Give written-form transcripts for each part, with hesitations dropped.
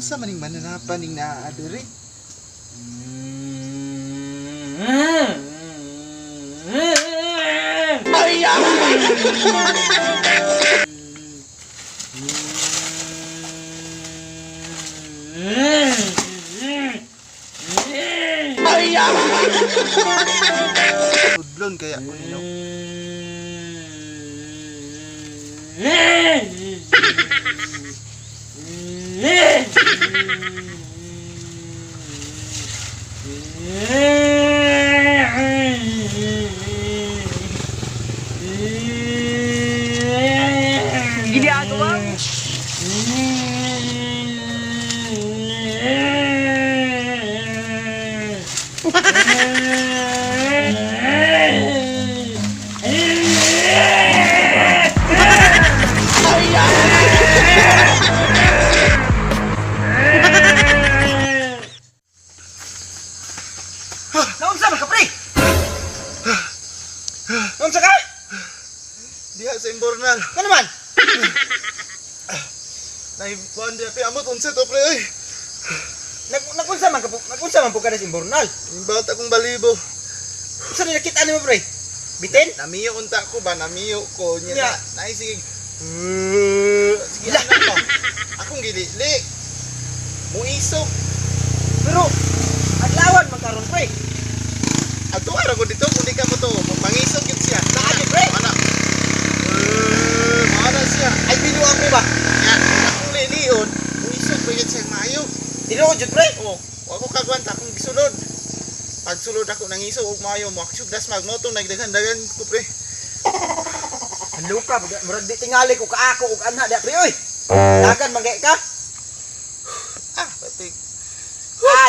Unsa maning mananapan ning naa diri? Tudlon kaya ko nino. Ginagawa mo? Naunsa man ka, pre? Naunsa ka? Diha sa Imbornal. Ano naman? Kuan di api amot unsa to pre oy. Nagunsa man po ka na sa Imbornal. Imbaut akong balhibo. Unsa ni nakita nimo, pre? Bitin? Namiyo unta ko ba namiyo ko nya Yeah. na sige. Sige Lah. na ba. Akong gilili. Mo isog. Pero adlawan man karon, pre. Ato ara ko dito kundi ka mo to. Mangisog yun siya. Nakadi, pre. Mana? Mana siya. Ay binuang mo ba? Yan, akong liliyon. Mo isog ba yun siya maayo. Tinuod jud, pre. Oh, ako kagwanta akong gisulod. Pagsulod ako nang isog ug maayo mo aksyon das magnotong nagdaghan-daghan ko pre. Luka, murag di tingali ko kaako ug anha da, pre, oy. Dagan mangge ka? Pati.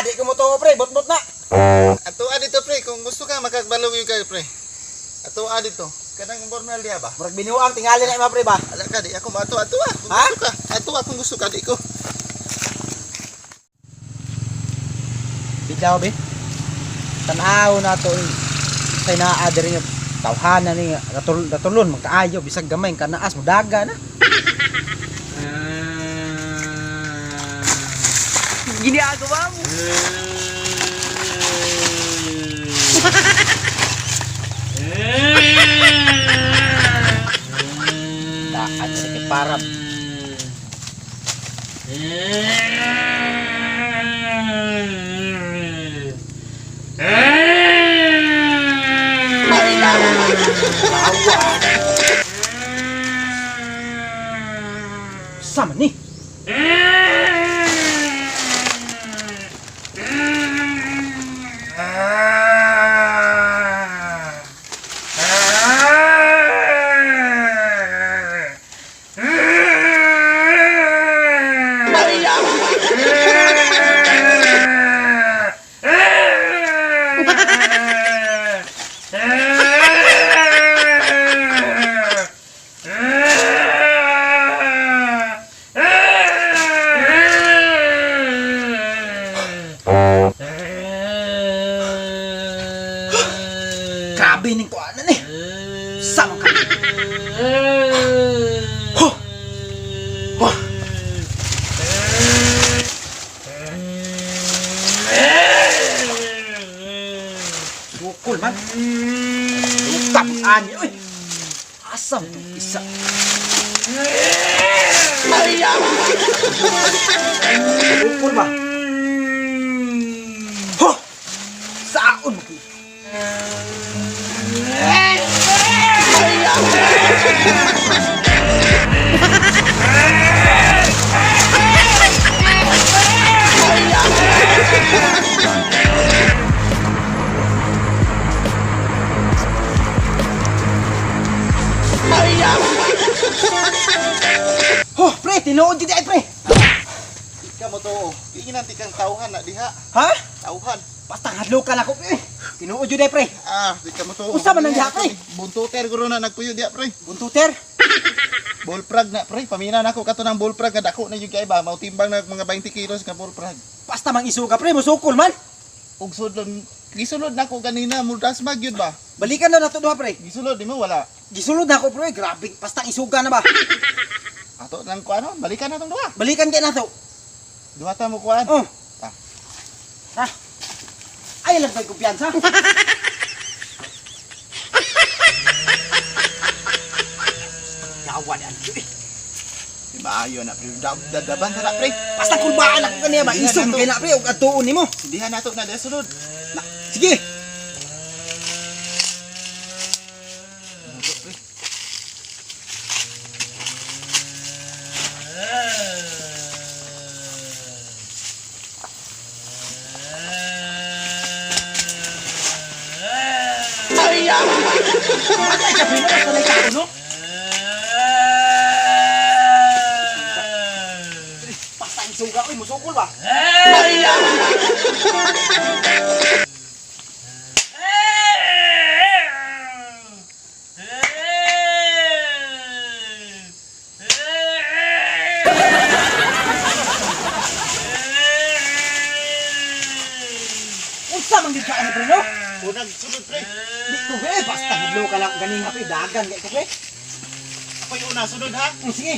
Di ko mo to, pre, bot-bot na. Ato dito pre, kung gusto ka makagbalog yung kayo pre. Ato dito. Kanang Imbornal diha ba? Murag binuang tingali na ima, pre ba? Ala ka di ako ato kung Ha? gusto ka. Ato kung gusto ka di ko. Bitaw, be. Tanaw na to say naa diri nga tawhanan ni natulon magkaayo bisag gamay kanaas mo daga na. Ginagawa mo. Daan ni parab. Sama nih. Grabe ning taw-an ni. Sama ka. Huh. Huh. Bukol man. Lukap ani oy. Asam tong isa. Bukol ba? Huh. Saon mo ki? Oh, pre, tinuod jud ay pre. Ika mo to. Iginanti kang tauhan na diha. Ha? Tauhan. Basta hadlokan ako pre. Tinuod jud ay pre. Di ka mo to. Unsa man ang diha pre? Buntuter guro na nagpuyo diha pre. Buntuter. Bullfrog na pre. Pamina na ako kato ng bullfrog nga dako na yung kay ba. Mautimbang na mga 20 kilos ka bullfrog. Basta mang isuga pre, musukol man. Ug sudlon gisulod na ko kanina mudas magyud ba. Balikan na nato duha pre. Gisulod di mo wala. Gisulod na ako pre, grabe. Basta isuga na ba? Ato nang ko ano, balikan na tong duha. Balikan kay nato. Duwata mo kuan. Oh. Ay lang kay kumpiyansa. Yawa yan. Di maayo na pre. Dadaban ta na pre. Basta kulbaan ako kaniya ba Hindi isog na to. kay na pre og atuon nimo. Sindihan nato na sulod. Sige. Nato pre. Ay ka pino ka lay ka no. Basta isuga oy musukol ba. Unsa man gid ka ano pre no? Unang sulod pre. Di ko pre basta hidlo ka lang ganing pre dagan kay ko pre. Ako yung una sulod ha. Sige.